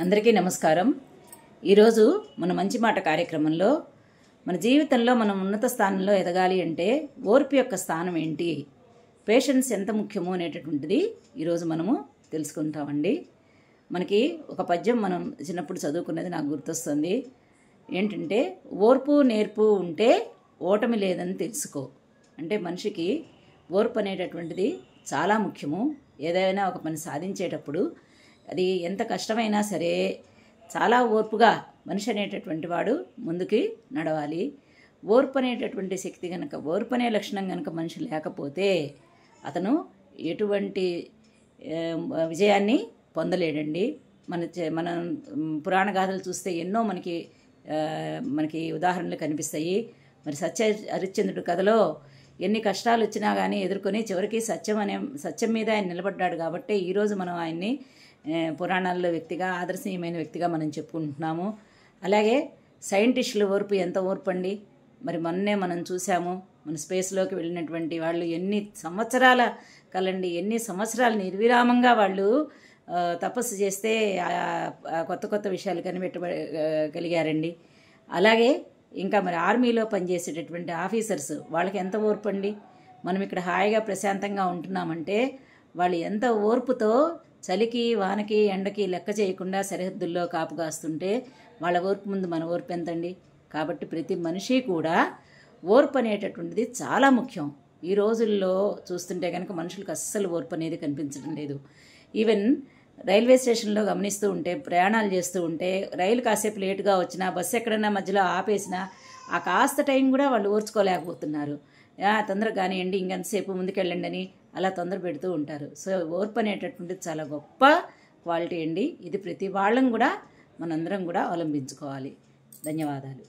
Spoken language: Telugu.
అందరికీ నమస్కారం. ఈరోజు మన మంచి మాట కార్యక్రమంలో మన జీవితంలో మనం ఉన్నత స్థానంలో ఎదగాలి అంటే ఓర్పు యొక్క స్థానం ఏంటి, పేషెన్స్ ఎంత ముఖ్యమో అనేటటువంటిది ఈరోజు మనము తెలుసుకుంటామండి. మనకి ఒక పద్యం మనం చిన్నప్పుడు చదువుకున్నది నాకు గుర్తొస్తుంది. ఏంటంటే, ఓర్పు నేర్పు ఉంటే ఓటమి లేదని తెలుసుకో. అంటే మనిషికి ఓర్పు అనేటటువంటిది చాలా ముఖ్యము. ఏదైనా ఒక పని సాధించేటప్పుడు అది ఎంత కష్టమైనా సరే చాలా ఓర్పుగా మనిషి అనేటటువంటి వాడు ముందుకి నడవాలి. ఓర్పు అనేటటువంటి శక్తి కనుక, ఓర్పు అనే లక్షణం కనుక మనిషి లేకపోతే అతను ఎటువంటి విజయాన్ని పొందలేడండి. మన పురాణ గాథలు చూస్తే ఎన్నో మనకి ఉదాహరణలు కనిపిస్తాయి. మరి హరిశ్చంద్రుడి కథలో ఎన్ని కష్టాలు వచ్చినా కానీ ఎదుర్కొని చివరికి సత్యం మీద ఆయన నిలబడ్డాడు. కాబట్టి ఈరోజు మనం ఆయన్ని పురాణాల్లో వ్యక్తిగా, ఆదర్శనీయమైన వ్యక్తిగా మనం చెప్పుకుంటున్నాము. అలాగే సైంటిస్టుల ఓర్పు ఎంత ఓర్పు అండి. మరి మొన్నే మనం చూసాము, మన స్పేస్లోకి వెళ్ళినటువంటి వాళ్ళు ఎన్ని సంవత్సరాలు నిర్విరామంగా వాళ్ళు తపస్సు చేస్తే కొత్త కొత్త విషయాలు కనిపెట్టగలిగారండి. అలాగే ఇంకా మరి ఆర్మీలో పనిచేసేటటువంటి ఆఫీసర్స్, వాళ్ళకి ఎంత ఓర్పు అండి. మనం ఇక్కడ హాయిగా ప్రశాంతంగా ఉంటున్నామంటే వాళ్ళు ఎంత ఓర్పుతో చలికి, వానకి, ఎండకి లెక్క చేయకుండా సరిహద్దుల్లో కాపు కాస్తుంటే వాళ్ళ ఓర్పు ముందు మన ఓర్పు ఎంతండి. కాబట్టి ప్రతి మనిషి కూడా ఓర్పు అనేటటువంటిది చాలా ముఖ్యం. ఈ రోజుల్లో చూస్తుంటే కనుక మనుషులకు అస్సలు ఓర్పు అనేది కనిపించడం లేదు. ఈవెన్ రైల్వే స్టేషన్లో గమనిస్తూ ఉంటే, ప్రయాణాలు చేస్తూ ఉంటే రైలు కాసేపు లేటుగా వచ్చినా, బస్సు ఎక్కడన్నా మధ్యలో ఆపేసినా ఆ కాస్త టైం కూడా వాళ్ళు ఓర్చుకోలేకపోతున్నారు. తొందరగా కానివ్వండి, ఇంకెంతసేపు ముందుకెళ్ళండి అని అలా తొందర పెడుతూ ఉంటారు. సో ఓర్పు అనేటటువంటిది చాలా గొప్ప క్వాలిటీ అండి. ఇది ప్రతి వాళ్ళం కూడా, మనందరం కూడా అవలంబించుకోవాలి. ధన్యవాదాలు.